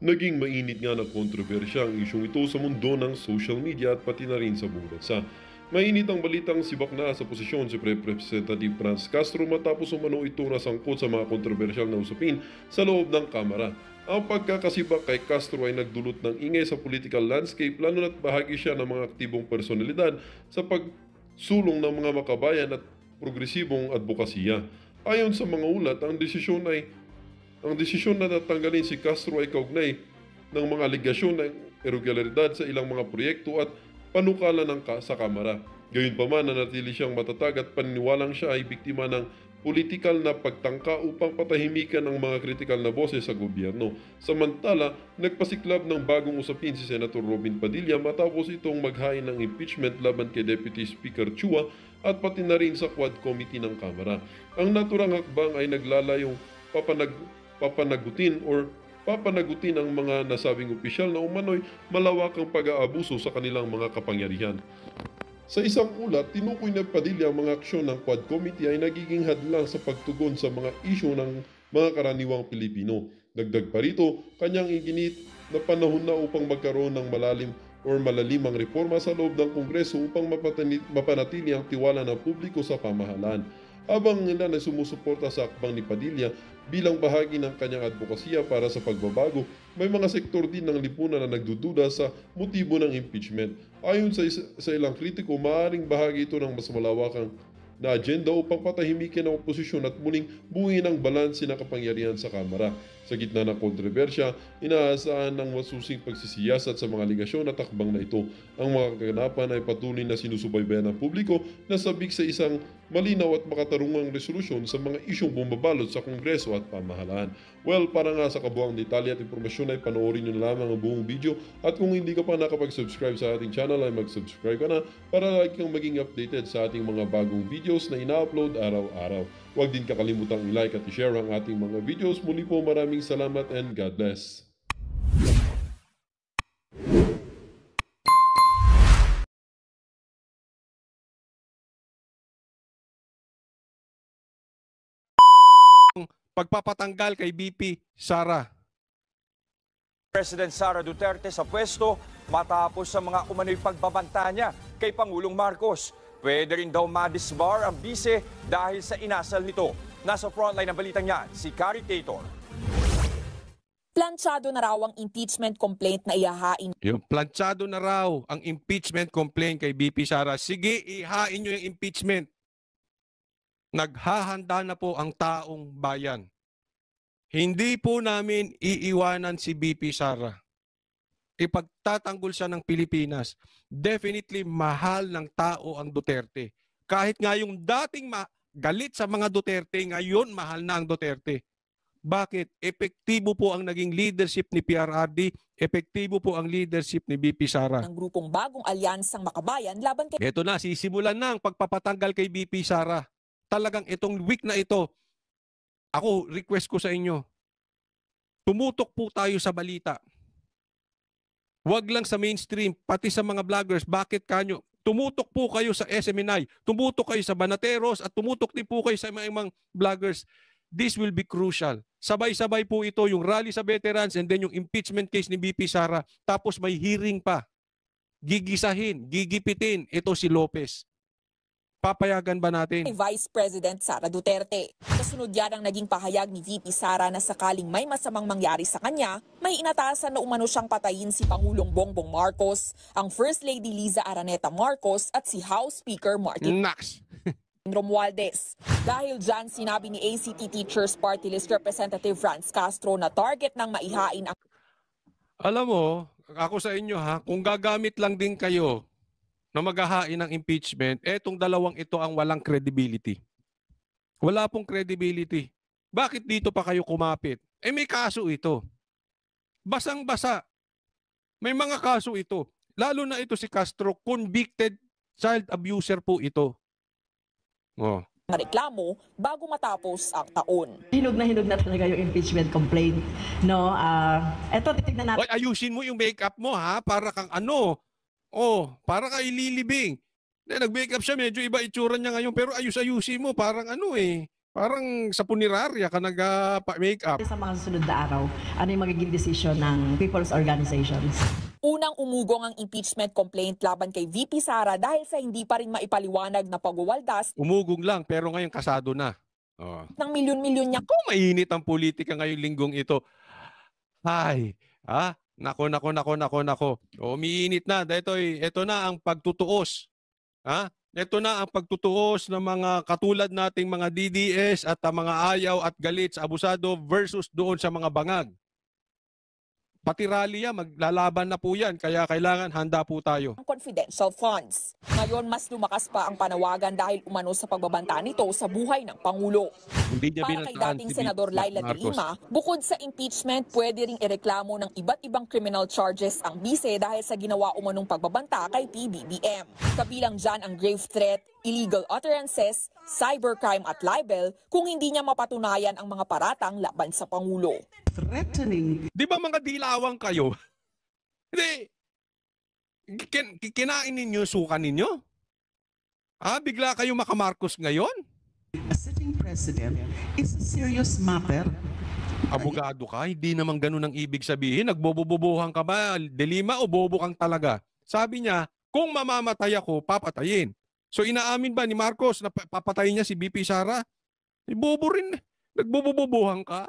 Naging mainit nga na kontrobersya ang isyong ito sa mundo ng social media at pati na rin sa buong bansa. Mainit ang balitang sibak na sa posisyon si Representative Franz Castro matapos umano ito nasangkot sa mga kontrobersyal na usapin sa loob ng Kamara. Ang pagkakasibak kay Castro ay nagdulot ng ingay sa political landscape lalo na't bahagi siya ng mga aktibong personalidad sa pagsulong ng mga makabayan at progresibong advokasya. Ayon sa mga ulat, ang desisyon na natanggalin si Castro ay kaugnay ng mga aligasyon ng irregularidad sa ilang mga proyekto at panukala sa Kamara. Gayunpaman, nanatili siyang matatag at paniniwalang siya ay biktima ng politikal na pagtangka upang patahimikan ang mga kritikal na boses sa gobyerno. Samantala, nagpasiklab ng bagong usapin si Senator Robin Padilla matapos itong maghain ng impeachment laban kay Deputy Speaker Chua at pati na rin sa Quad Committee ng Kamara. Ang naturang hakbang ay naglalayong papanagutin ang mga nasabing opisyal na umano'y malawakang pag-aabuso sa kanilang mga kapangyarihan. Sa isang ulat, tinukoy ng Padilla ang mga aksyon ng Quad Committee ay nagiging hadlang sa pagtugon sa mga isyu ng mga karaniwang Pilipino. Dagdag pa rito, kanyang iginit na panahon na upang magkaroon ng malalimang reforma sa loob ng Kongreso upang mapanatili ang tiwala ng publiko sa pamahalaan. Habang ilan ay sumusuporta sa akbang ni Padilla bilang bahagi ng kanyang advokasya para sa pagbabago, may mga sektor din ng lipunan na nagdududa sa motibo ng impeachment. Ayon sa ilang kritiko, maaaring bahagi ito ng mas malawakang na agenda upang patahimikin ang oposisyon at muling buuin ang balanse ng kapangyarihan sa Kamara. Sa gitna ng kontrobersya, inaasahan ng masusing pagsisiyasat sa mga aligasyon at takbang na ito. Ang mga kaganapan ay patuloy na sinusubaybayan ng publiko na sabik sa isang malinaw at makatarungang resolusyon sa mga isyong bumabalot sa Kongreso at pamahalaan. Well, para nga sa kabuang detalye at impormasyon ay panoorin nyo na lamang ang buong video at kung hindi ka pa nakapag-subscribe sa ating channel ay mag-subscribe ka na para lagi kang maging updated sa ating mga bagong videos na ina-upload araw-araw. Huwag din kakalimutang i-like at i-share ang ating mga videos. Muli po maraming salamat and God bless. Pagpapatanggal kay BP Sara. President Sara Duterte sa pwesto matapos sa mga umano'y pagbabanta niya kay Pangulong Marcos. Pwede rin daw madisbar ang bise dahil sa inasal nito. Nasa frontline ng balitang yan, si Carrie Tator. Planchado na raw ang impeachment complaint na ihahain. Yung planchado na raw ang impeachment complaint kay BP Sara. Sige, ihain nyo yung impeachment. Naghahanda na po ang taong bayan. Hindi po namin iiwanan si BP Sara. Ipagtatanggol siya ng Pilipinas. Definitely mahal ng tao ang Duterte. Kahit nga yung dating galit sa mga Duterte, ngayon mahal na ang Duterte. Bakit? Epektibo po ang naging leadership ni PRRD, epektibo po ang leadership ni BP Sara. Ng grupong Bagong Alyansang Makabayan laban kay... Ito na, sisimulan na ang pagpapatanggal kay BP Sara. Talagang itong week na ito, ako, request ko sa inyo, tumutok po tayo sa balita. Huwag lang sa mainstream, pati sa mga vloggers. Bakit kanyo? Tumutok po kayo sa SMNI, tumutok kayo sa Banateros, at tumutok din po kayo sa mga vloggers. This will be crucial. Sabay-sabay po ito, yung rally sa veterans and then yung impeachment case ni BP Sara. Tapos may hearing pa. Gigisahin, gigipitin, ito si Lopez. Papayagan ba natin? Vice President Sara Duterte. Kasunod yan ang naging pahayag ni VP Sara na sakaling may masamang mangyari sa kanya, may inatasan na umano siyang patayin si Pangulong Bongbong Marcos, ang First Lady Liza Araneta Marcos at si House Speaker Martin Romualdez. Dahil dyan, sinabi ni ACT Teachers Party List Representative Franz Castro na target ng maihain ang... Alam mo, ako sa inyo ha, kung gagamit lang din kayo na maghahain ng impeachment, etong dalawang ito ang walang credibility. Wala pong credibility. Bakit dito pa kayo kumapit? May kaso ito. Basang-basa. May mga kaso ito. Lalo na ito si Castro, convicted child abuser po ito. Oh. Reklamo bago matapos ang taon. Hinog na talaga yung impeachment complaint. No, eto titignan natin. Oy, ayusin mo yung makeup mo ha, para kang ano. Oh, para ka ililibing. Nag-makeup siya, medyo iba itsura niya ngayon, pero ayusin mo, parang ano eh. Parang sa punerarya ka nag-make-up. Sa mga susunod na araw, ano yung magiging desisyon ng people's organizations? Unang umugong ang impeachment complaint laban kay VP Sara dahil sa hindi pa rin maipaliwanag na pagwawaldas Umugong lang pero ngayon kasado na. Oh. ng milyon-milyon niya Kung mainit ang politika ngayong linggong ito, ay, nako. Umiinit na. Ito na ang pagtutuos. Ito na ang pagtutuos ng mga katulad nating mga DDS at mga ayaw at galit sa abusado versus doon sa mga bangag. Pati rally yan, maglalaban na po yan. Kaya kailangan handa po tayo. ang confidential funds. Ngayon, mas lumakas pa ang panawagan dahil umano sa pagbabanta nito sa buhay ng Pangulo. Hindi niya Para kay binataan dating si Senador Laila de Marcos. Lima, bukod sa impeachment, pwede ring ireklamo ng iba't ibang criminal charges ang bise dahil sa ginawa umanong pagbabanta kay PBBM. Kabilang dyan ang grave threat, illegal utterances, cybercrime at libel kung hindi niya mapatunayan ang mga paratang laban sa Pangulo. Threatening. Di ba mga dilawang kayo? Hindi. Kinain ninyo, suka ninyo? Bigla kayo makamarcos ngayon? A sitting president is a serious matter. Abogado ka, hindi naman ganun ang ibig sabihin. Nagbobobobohan ka ba, De Lima, o bobo kang talaga? Sabi niya, kung mamamatay ako, papatayin. So inaamin ba ni Marcos na papatayin niya si BP Sara? Bobo rin. Nagbobobobohan ka?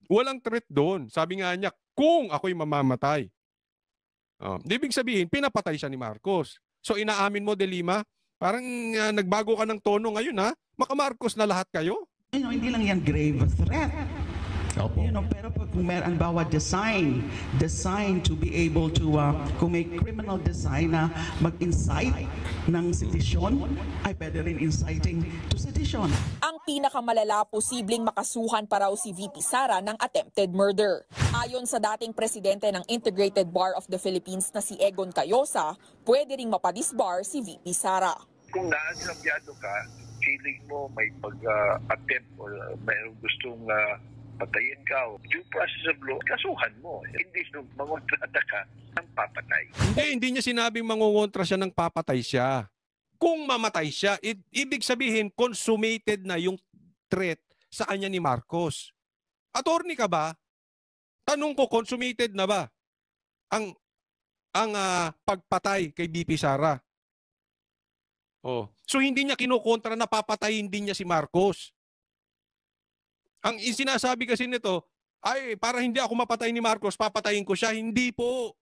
Walang threat doon. Sabi nga niya, kung ako'y mamamatay. Ibig sabihin, pinapatay siya ni Marcos. So inaamin mo, De Lima, parang nagbago ka ng tono ngayon, ha? Maka-Marcos na lahat kayo? Hindi lang yan grave threat. Pero kung meron bawa design to be able to, kung may criminal design na mag-incite ng sedisyon, ay pwede rin inciting to sedition. Ang pinakamalala, posibleng makasuhan pa raw si VP Sara ng attempted murder. Ayon sa dating presidente ng Integrated Bar of the Philippines na si Egon Cayosa, pwede ring mapadisbar si VP Sara. Kung naagrabyado ka, feeling mo may pag-attempt o mayroong gustong patayin ka o due process of law, kasuhan mo. Hindi nung mangontrata ka ng papatay. Hindi niya sinabing mangungontra siya ng papatay siya. Kung mamatay siya, ibig sabihin consummated na yung threat sa kanya ni Marcos. Attorney ka ba? Tanong ko, consummated na ba ang pagpatay kay BP Sara? So hindi niya kinukontra na papatayin din niya si Marcos. Ang sinasabi kasi nito, ay para hindi ako mapatay ni Marcos, papatayin ko siya. Hindi po.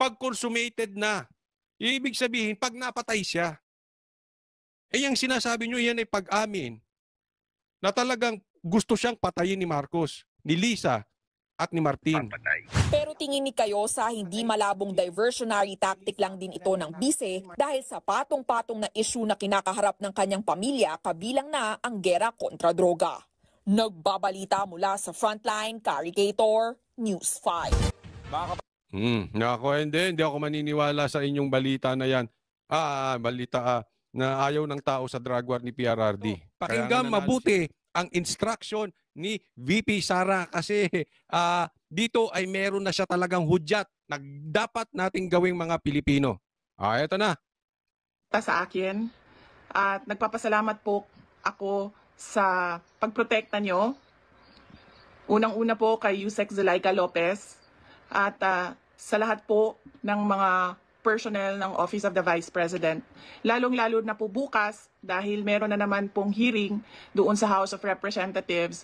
Pag consummated na. Ibig sabihin, pag napatay siya. Yung sinasabi nyo, yan ay pag-amin na talagang gusto siyang patayin ni Marcos, ni Lisa, at ni Martin. Papatay. Pero tingin ni Cayosa, hindi malabong diversionary tactic lang din ito ng bise dahil sa patong-patong na issue na kinakaharap ng kanyang pamilya, kabilang na ang gera kontra droga. Nagbabalita mula sa Frontline, Caricator, News 5. Hindi ako maniniwala sa inyong balita na yan. Balita na ayaw ng tao sa drug war ni PRRD. Pakinggan mabuti ang instruction ni VP Sara kasi dito ay meron na siya talagang hudyat na dapat nating gawing mga Pilipino. Ito na. Sa akin at nagpapasalamat po ako sa pagprotekta nyo. Unang-una po kay Yusek Zulaika Lopez at sa lahat po ng mga personnel ng Office of the Vice President. Lalong-lalo na po bukas dahil meron na naman pong hearing doon sa House of Representatives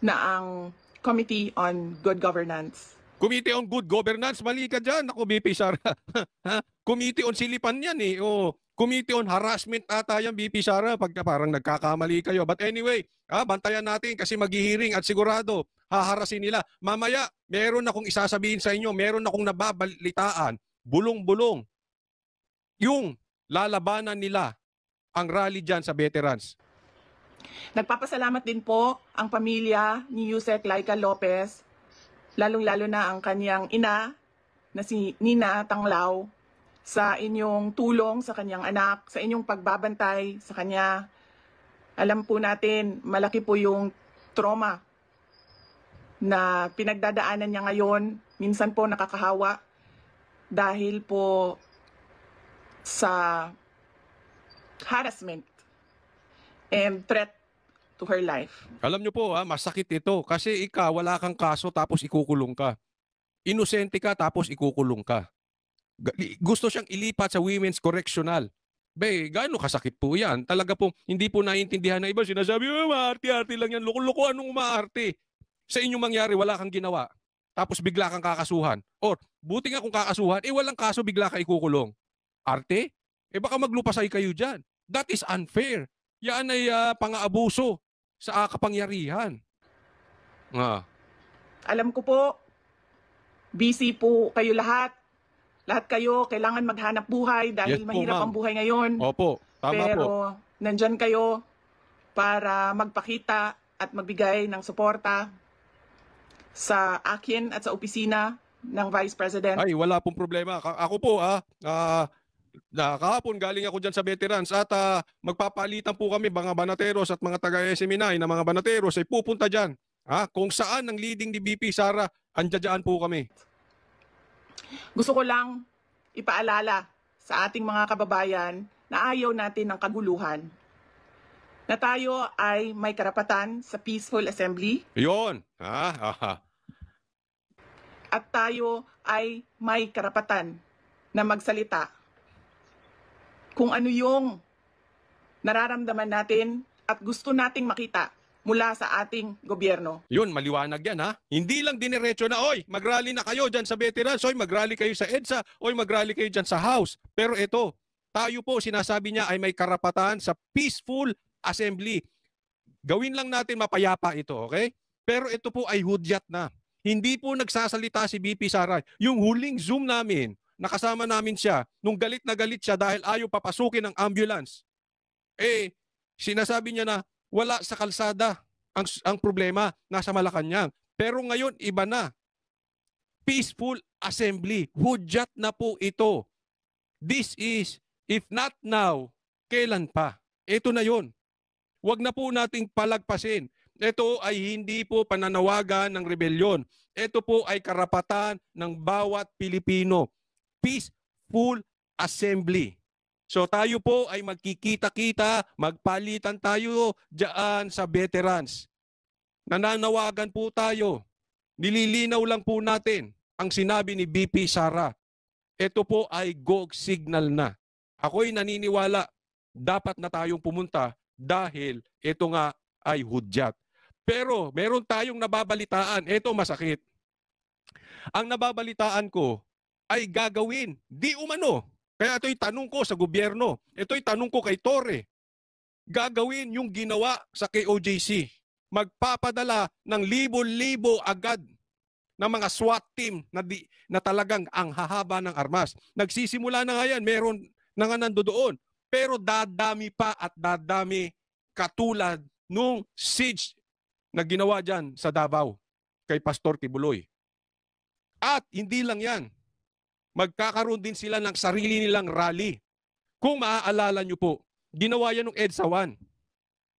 na ang Committee on Good Governance. Committee on Good Governance, mali ka dyan. Ako, BP Sara. Committee on Silipan yan eh. Committee on Harassment ata yan, BP Sara, pagka parang nagkakamali kayo. But anyway, bantayan natin kasi maghihiring at sigurado, haharasin nila. Mamaya, meron akong isasabihin sa inyo, meron akong nababalitaan, bulong-bulong, yung lalabanan nila ang rally dyan sa veterans. Nagpapasalamat din po ang pamilya ni Yusek Laika Lopez, lalong-lalo na ang kanyang ina na si Nina Tanglao, sa inyong tulong sa kanyang anak, sa inyong pagbabantay sa kanya. Alam po natin, malaki po yung trauma na pinagdadaanan niya ngayon. Minsan po nakakahawa dahil po sa harassment and threat to her life. Alam nyo po, masakit ito kasi ikaw wala kang kaso tapos ikukulong ka. Inosente ka tapos ikukulong ka. Gusto siyang ilipat sa Women's Correctional. Gaano kasakit po yan? Talaga po, hindi po naiintindihan na iba. Sinasabi, maarte-arte lang yan. Loko-loko, anong umaarte? Sa inyong mangyari, wala kang ginawa. Tapos bigla kang kakasuhan. Or, buti nga kung kakasuhan, walang kaso, bigla ka ikukulong. Arte? Baka maglupasay kayo dyan. That is unfair. Yan ay pang-aabuso sa kapangyarihan. Alam ko po, busy po kayo lahat. Lahat kayo kailangan maghanap buhay dahil Yes po, mahirap ma'am. ang buhay ngayon. Opo, tama Pero po. nandyan kayo para magpakita at magbigay ng suporta sa akin at sa opisina ng Vice President. Ay, wala pong problema. Ako po, kahapon galing ako dyan sa veterans at magpapalitan po kami mga banateros at mga taga-SMNI na mga banateros ay pupunta dyan. Kung saan ang leading ni BP Sara, andyan po kami. Gusto ko lang ipaalala sa ating mga kababayan na ayaw natin ng kaguluhan. Na tayo ay may karapatan sa peaceful assembly. Yun. At tayo ay may karapatan na magsalita kung ano yung nararamdaman natin at gusto nating makita mula sa ating gobyerno. Yun, maliwanag yan Hindi lang diniretso na, oy, mag-rally na kayo dyan sa veterans, oy, mag-rally kayo sa EDSA, oy, mag-rally kayo dyan sa House. Pero ito, tayo po, sinasabi niya ay may karapatan sa peaceful assembly. Gawin lang natin mapayapa ito, okay? Pero ito po ay hudyat na. Hindi po nagsasalita si BP Sara. Yung huling Zoom namin, nakasama namin siya, nung galit na galit siya dahil ayaw papasukin ng ambulance. Sinasabi niya na, wala sa kalsada ang problema, nasa Malacanang. Pero ngayon, iba na. Peaceful assembly. Hudyat na po ito. This is, if not now, kailan pa? Ito na yon. Huwag na po nating palagpasin. Ito ay hindi po pananawagan ng rebelyon. Ito po ay karapatan ng bawat Pilipino. Peaceful assembly. So tayo po ay magkikita-kita, magpalitan tayo diyan sa veterans. Nananawagan po tayo. Nililinaw lang po natin ang sinabi ni BP Sara. Ito po ay go signal na. Ako'y naniniwala dapat na tayong pumunta dahil ito nga ay hudyat. Pero meron tayong nababalitaan. Ito masakit. Ang nababalitaan ko ay gagawin. Di umano. Kaya ito'y tanong ko sa gobyerno. Ito'y tanong ko kay Torre. Gagawin yung ginawa sa KOJC. Magpapadala ng libo-libo agad ng mga SWAT team na talagang ang hahaba ng armas. Nagsisimula na nga yan. Meron na nga nandoon. Pero dadami pa at dadami katulad nung siege na ginawa dyan sa Davao kay Pastor Tibuloy. At hindi lang yan. Magkakaroon din sila ng sarili nilang rally. Kung maaalala nyo po, ginawa yan ng EDSA 1.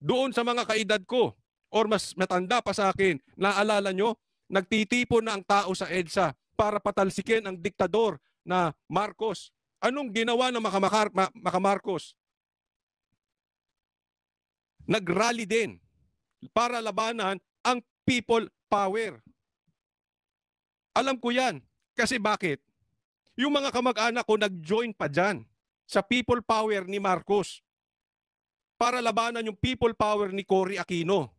Doon sa mga kaedad ko, or mas matanda pa sa akin, naaalala nyo, nagtitipon na ang tao sa EDSA para patalsikin ang diktador na Marcos. Anong ginawa ng Marcos? Nag-rally din para labanan ang people power. Alam ko yan. Kasi bakit? Yung mga kamag-anak ko nag-join pa dyan sa people power ni Marcos para labanan yung people power ni Cory Aquino.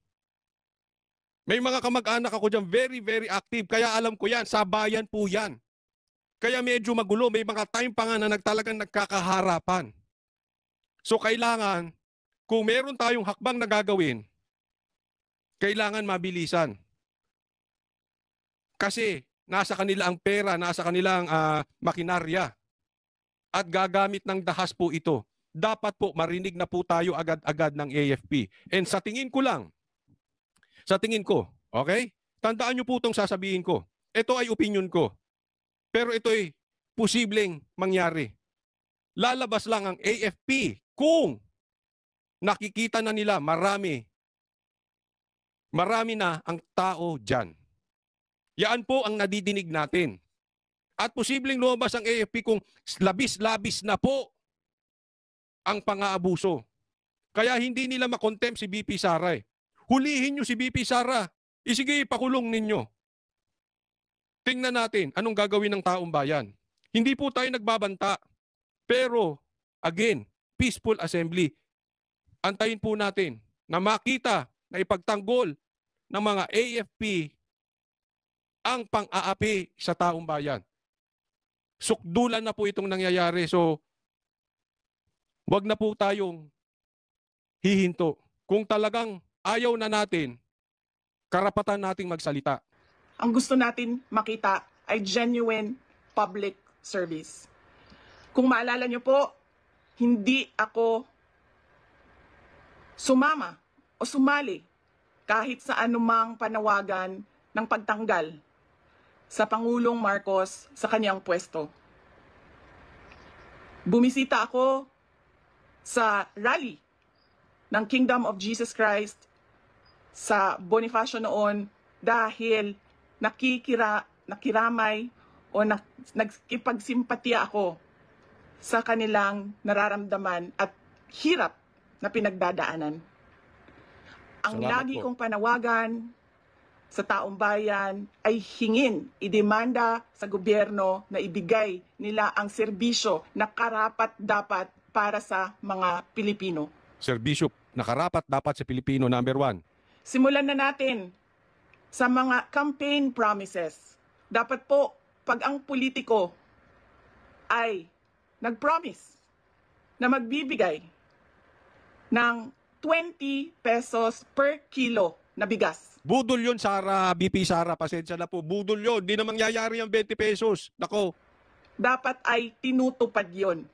May mga kamag-anak ako dyan very, very active. Kaya alam ko yan. Sa bayan po yan. Kaya medyo magulo. May mga time pa nga na talagang nagkakaharapan. So kailangan, kung meron tayong hakbang na gagawin, kailangan mabilisan. Kasi nasa kanila ang pera, nasa kanilang makinarya. At gagamit ng dahas po ito. Dapat po marinig na po tayo agad-agad ng AFP. And sa tingin ko, okay? Tandaan nyo po itong sasabihin ko. Ito ay opinion ko. Pero ito ay posibleng mangyari. Lalabas lang ang AFP kung nakikita na nila marami na ang tao dyan. Yan po ang nadidinig natin. At posibleng lumabas ang AFP kung labis-labis na po ang pang-aabuso. Kaya hindi nila makontempt si BP Sara eh. Hulihin nyo si BP Sara. Sige, pakulong ninyo. Tingnan natin anong gagawin ng taong bayan. Hindi po tayo nagbabanta. Pero, again, peaceful assembly. Antayin po natin na makita na ipagtanggol ng mga AFP ang pang-aapi sa taong bayan. Sukdulan na po itong nangyayari. So, wag na po tayong hihinto. Kung talagang ayaw na natin, karapatan nating magsalita. Ang gusto natin makita ay genuine public service. Kung maalala nyo po, hindi ako sumama o sumali kahit sa anumang panawagan ng pagtanggal sa Pangulong Marcos sa kanyang pwesto. Bumisita ako sa rally ng Kingdom of Jesus Christ sa Bonifacio noon dahil nakiramay o nagkipagsimpatiya ako sa kanilang nararamdaman at hirap na pinagdadaanan. Ang Salamat lagi po. kong panawagan sa taong bayan ay hingin, idemanda sa gobyerno na ibigay nila ang serbisyo na karapat-dapat para sa mga Pilipino. Serbisyo na karapat dapat sa Pilipino, number 1. Simulan na natin sa mga campaign promises. Dapat po, pag ang politiko ay nag-promise na magbibigay ng 20 pesos per kilo na bigas. Budol yun, Sara, BP Sara, pasensya na po. Budol yun. Di na mangyayari ang 20 pesos. Nako. Dapat ay tinutupad yon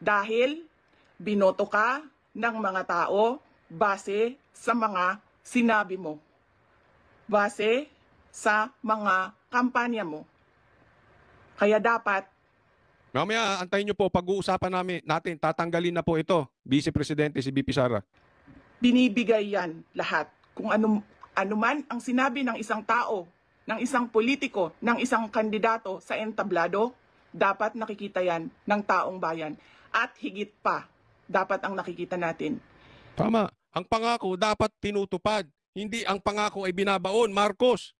dahil binoto ka ng mga tao base sa mga sinabi mo, base sa mga kampanya mo. Kaya dapat Mamaya, antayin nyo po, pag-uusapan natin, tatanggalin na po ito, Vice Presidente si BP Sara. binibigay yan lahat. Kung ano man ang sinabi ng isang tao, ng isang politiko, ng isang kandidato sa entablado, dapat nakikita yan ng taong bayan. At higit pa, dapat ang nakikita natin. Tama. Ang pangako dapat tinutupad. Hindi ang pangako ay binabaon. Marcos,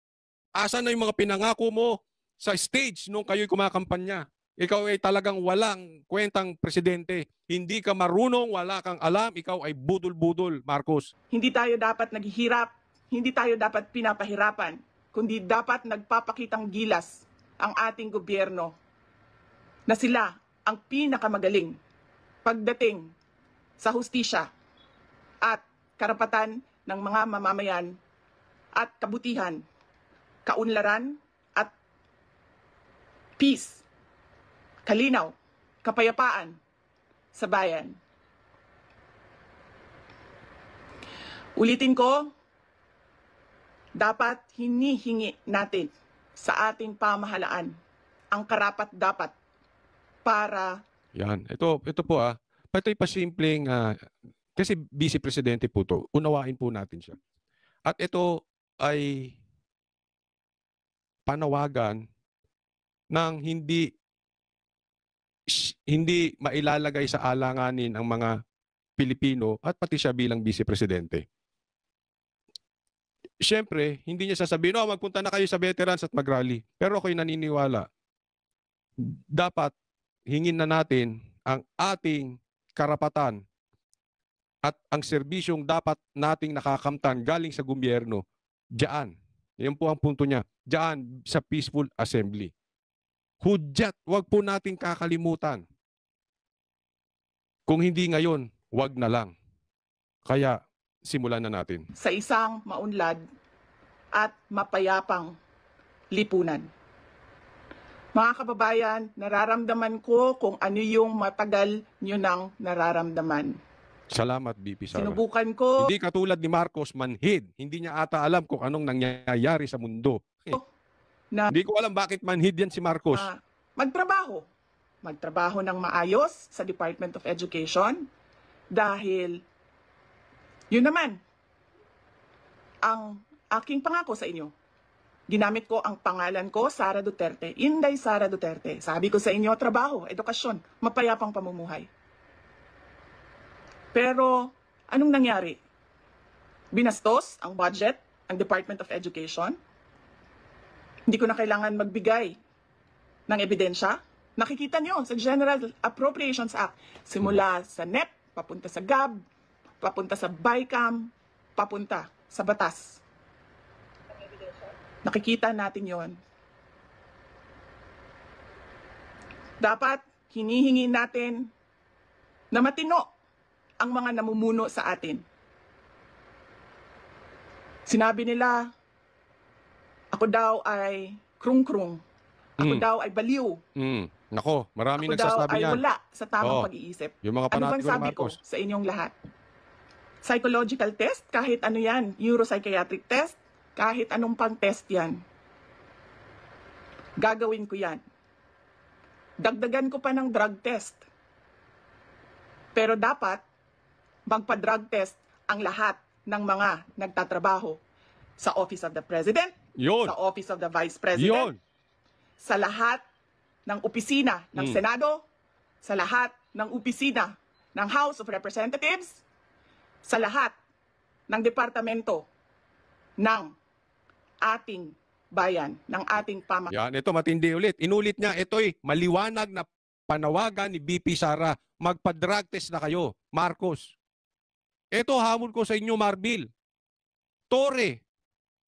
asan na yung mga pinangako mo sa stage nung kayo'y kumakampanya? Ikaw ay talagang walang kwentang presidente. Hindi ka marunong, wala kang alam, ikaw ay budol-budol, Marcos. Hindi tayo dapat naghihirap, hindi tayo dapat pinapahirapan, kundi dapat nagpapakitang gilas ang ating gobyerno na sila ang pinakamagaling pagdating sa hustisya at karapatan ng mga mamamayan at kabutihan, kaunlaran at peace, kalinaw, kapayapaan sa bayan. Ulitin ko, dapat hinihingi natin sa ating pamahalaan ang karapat-dapat para Yan. Ito po Ito'y pasimpleng, kasi Vice Presidente po to, unawain po natin siya. At ito ay panawagan ng hindi mailalagay sa alanganin ang mga Pilipino at pati siya bilang Vice Presidente. Siyempre, hindi niya sasabihin, magpunta na kayo sa veterans at mag-rally. Pero ako'y naniniwala, dapat hingin na natin ang ating karapatan at ang serbisyong dapat nating nakakamtan galing sa gobyerno, diyan. Yan po ang punto niya. Diyan sa peaceful assembly. Hudyat, wag po nating kakalimutan. Kung hindi ngayon, wag na lang. Kaya, simulan na natin. sa isang maunlad at mapayapang lipunan. Mga kababayan, nararamdaman ko kung ano yung matagal nyo nang nararamdaman. Salamat, BP Sara. Sinubukan ko Hindi katulad ni Marcos manhid. Hindi niya ata alam kung anong nangyayari sa mundo. na Hindi ko alam bakit manhid yan si Marcos. magtrabaho. Magtrabaho ng maayos sa Department of Education dahil yun naman ang aking pangako sa inyo. Ginamit ko ang pangalan ko, Sara Duterte, Inday Sara Duterte. Sabi ko sa inyo, trabaho, edukasyon, mapayapang pamumuhay. Pero Anong nangyari? Binastos ang budget ng Department of Education? Hindi ko na kailangan magbigay ng ebidensya? Nakikita nyo sa General Appropriations Act, simula sa NEP, papunta sa GAB, papunta sa BICAM, papunta sa batas. Nakikita natin yon. Dapat hinihingi natin na matino ang mga namumuno sa atin. Sinabi nila, ako daw ay krung-krung. Ako daw ay baliw. Nako, maraming Ako daw nagsasabi ay yan. wala sa tamang Oo. pag-iisip. Yung mga Ano bang panatiko ni sabi ko Marcos. sa inyong lahat? Psychological test, kahit ano yan. Neuropsychiatric test, kahit anong pang test yan. Gagawin ko yan. Dagdagan ko pa ng drug test. Pero dapat, magpa-drug test ang lahat ng mga nagtatrabaho sa Office of the President, Yun. sa Office of the Vice President, Yun. sa lahat ng opisina ng Senado, sa lahat ng opisina ng House of Representatives, sa lahat ng departamento ng ating bayan, ng ating pamahalaan. Yan, ito matindi ulit. Inulit niya, ito'y maliwanag na panawagan ni BP Sara. Magpa-drug test na kayo, Marcos. Ito hamon ko sa inyo, Marbil, Torre,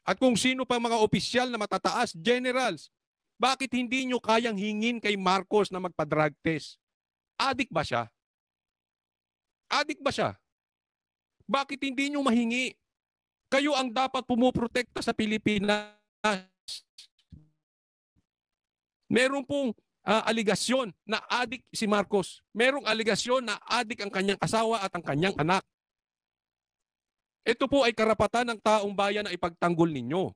at kung sino pa mga opisyal na matataas, generals. Bakit hindi nyo kayang hingin kay Marcos na magpa-drug test? Adik ba siya? Adik ba siya? Bakit hindi nyo mahingi? Kayo ang dapat pumuprotekta sa Pilipinas. Meron pong aligasyon na adik si Marcos. Merong aligasyon na adik ang kanyang asawa at ang kanyang anak. Ito po ay karapatan ng taong bayan na ipagtanggol ninyo.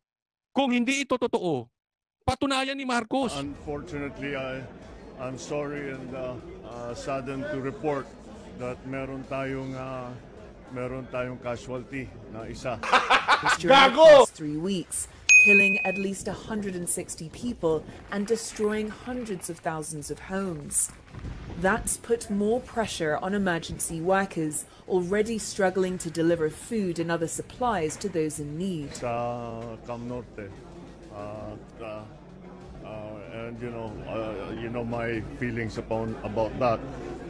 Kung hindi ito totoo, patunayan ni Marcos. Unfortunately, I'm sorry and saddened to report that meron tayong casualty na isa. During the past 3 weeks, killing at least 160 people and destroying hundreds of thousands of homes. That's put more pressure on emergency workers already struggling to deliver food and other supplies to those in need. Sa Cam Norte, and you know my feelings about that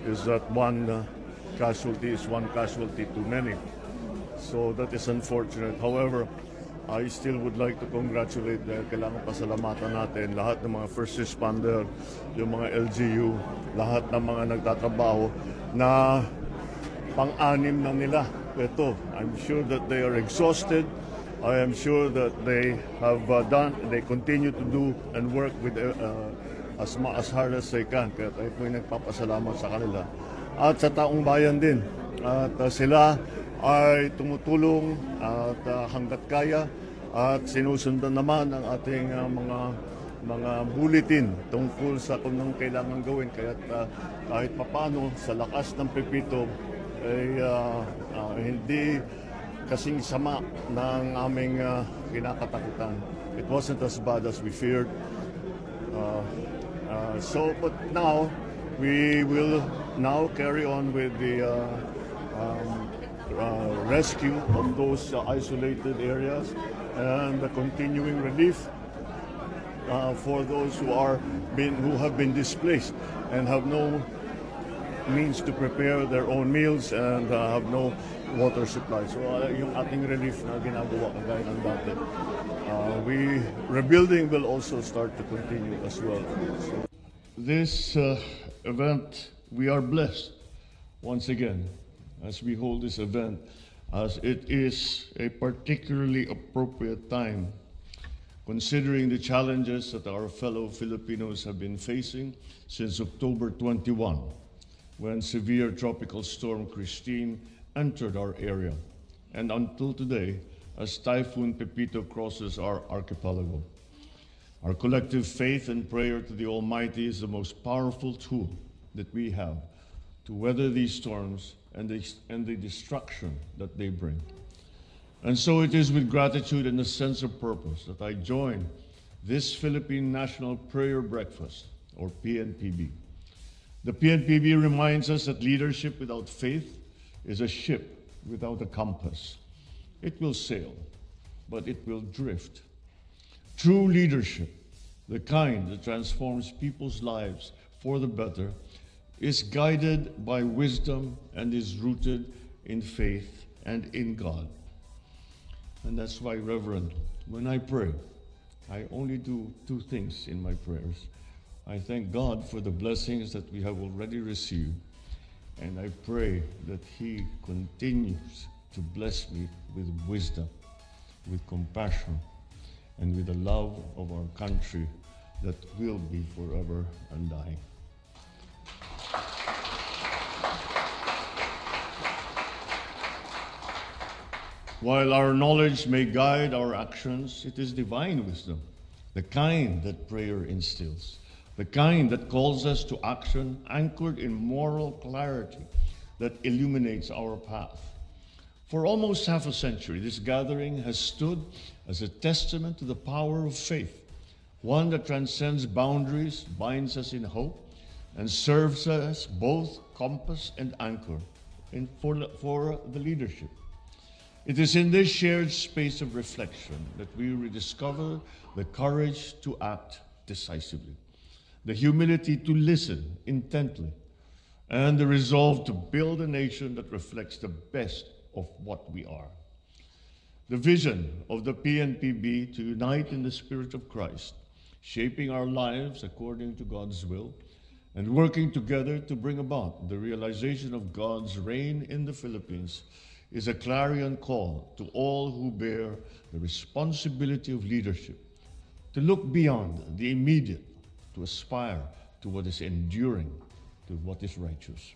is that one casualty is one casualty too many. So that is unfortunate. However, I still would like to congratulate kailangan pasalamatan natin lahat ng mga first responder, yung mga LGU, lahat ng mga nagtatrabaho na pang-anim na nila. Ito, I'm sure that they are exhausted. I am sure that they have they continue to do and work with as hard as they can. Kaya tayo po nagpapasalamat sa kanila. At sa taong bayan din. At sila ay tumutulong at hanggat kaya at sinusundan naman ang ating mga bulletin tungkol sa kung anong kailangan gawin. Kaya kahit papano sa lakas ng Pepito ay hindi kasing sama ng aming kinakatakutan. It wasn't as bad as we feared. But now we will now carry on with the rescue of those isolated areas and the continuing relief for those who have been displaced and have no means to prepare their own meals and have no water supply. So yung ating relief na ginagawa kagaya ng dati. Rebuilding will also start to continue as well. So, this event, we are blessed once again as we hold this event, as it is a particularly appropriate time considering the challenges that our fellow Filipinos have been facing since October 21, when severe tropical storm Christine entered our area, and until today, as Typhoon Pepito crosses our archipelago. Our collective faith and prayer to the Almighty is the most powerful tool that we have to weather these storms and the destruction that they bring. And so it is with gratitude and a sense of purpose that I join this Philippine National Prayer Breakfast, or PNPB. The PNPB reminds us that leadership without faith is a ship without a compass. It will sail, but it will drift. True leadership, the kind that transforms people's lives for the better, is guided by wisdom and is rooted in faith and in God. And that's why, Reverend, when I pray, I only do two things in my prayers. I thank God for the blessings that we have already received, and I pray that He continues to bless me with wisdom, with compassion, and with the love of our country that will be forever undying. While our knowledge may guide our actions, it is divine wisdom, the kind that prayer instills, the kind that calls us to action anchored in moral clarity that illuminates our path. For almost half a century, this gathering has stood as a testament to the power of faith, one that transcends boundaries, binds us in hope, and serves as both compass and anchor for the leadership. It is in this shared space of reflection that we rediscover the courage to act decisively, the humility to listen intently, and the resolve to build a nation that reflects the best of what we are. The vision of the PNPB to unite in the Spirit of Christ, shaping our lives according to God's will, and working together to bring about the realization of God's reign in the Philippines, is a clarion call to all who bear the responsibility of leadership, to look beyond the immediate, to aspire to what is enduring, to what is righteous.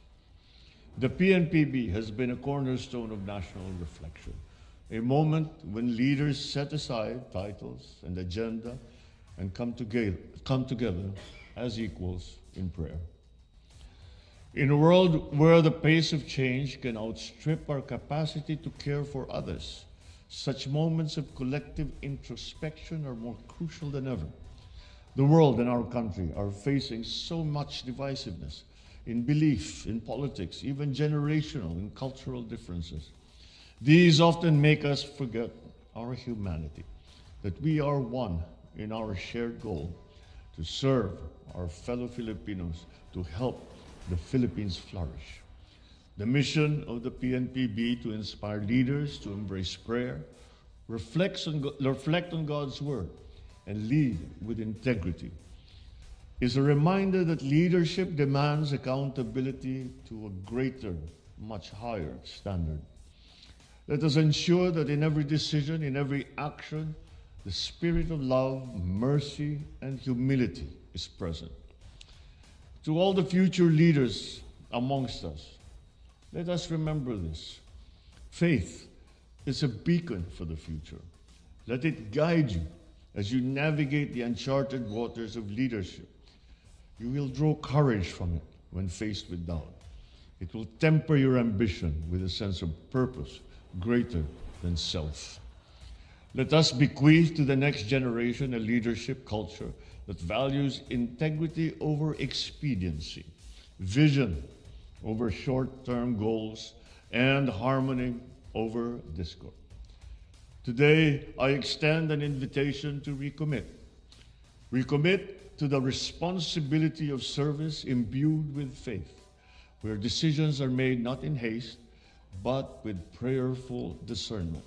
The PNPB has been a cornerstone of national reflection, a moment when leaders set aside titles and agenda and come together as equals in prayer. In a world where the pace of change can outstrip our capacity to care for others, such moments of collective introspection are more crucial than ever. The world and our country are facing so much divisiveness in belief, in politics, even generational and cultural differences. These often make us forget our humanity, that we are one in our shared goal to serve our fellow Filipinos, to help the Philippines flourish. The mission of the PNPB to inspire leaders to embrace prayer, reflect on God's word, and lead with integrity is a reminder that leadership demands accountability to a greater, much higher standard. Let us ensure that in every decision, in every action, the spirit of love, mercy, and humility is present. To all the future leaders amongst us, let us remember this. Faith is a beacon for the future. Let it guide you as you navigate the uncharted waters of leadership. You will draw courage from it when faced with doubt. It will temper your ambition with a sense of purpose greater than self. Let us bequeath to the next generation a leadership culture that values integrity over expediency, vision over short-term goals, and harmony over discord. Today, I extend an invitation to recommit. Recommit to the responsibility of service imbued with faith, where decisions are made not in haste, but with prayerful discernment.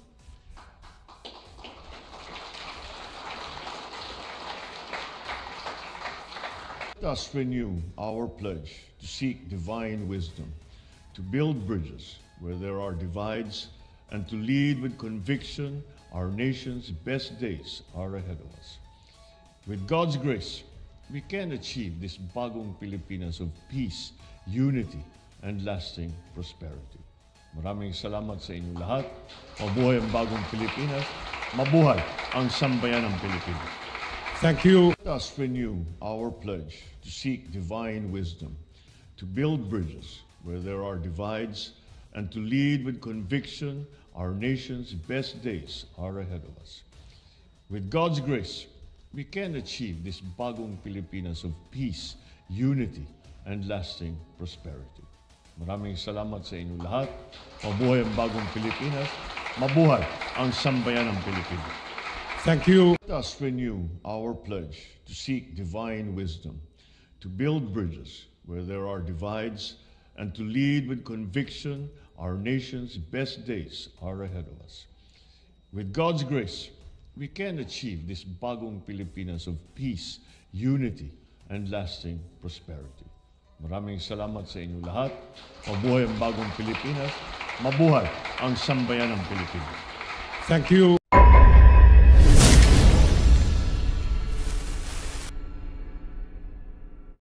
Let us renew our pledge to seek divine wisdom, to build bridges where there are divides, and to lead with conviction. Our nation's best days are ahead of us. With God's grace, we can achieve this bagong Pilipinas of peace, unity, and lasting prosperity. Maraming salamat sa inyong lahat. Mabuhay ang bagong Pilipinas. Mabuhay ang sambayanang Pilipinas. Thank you. Let us renew our pledge to seek divine wisdom, to build bridges where there are divides, and to lead with conviction. Our nation's best days are ahead of us. With God's grace, we can achieve this bagong Pilipinas of peace, unity, and lasting prosperity. Maraming salamat sa inyo lahat. Mabuhay ang bagong Pilipinas. Mabuhay ang sambayanang Pilipinas. Thank you. Let us renew our pledge to seek divine wisdom, to build bridges where there are divides, and to lead with conviction. Our nation's best days are ahead of us. With God's grace, we can achieve this bagong Pilipinas of peace, unity, and lasting prosperity. Maraming salamat sa inyo lahat. Mabuhay ang bagong Pilipinas. Mabuhay ang sambayanang Pilipinas. Thank you.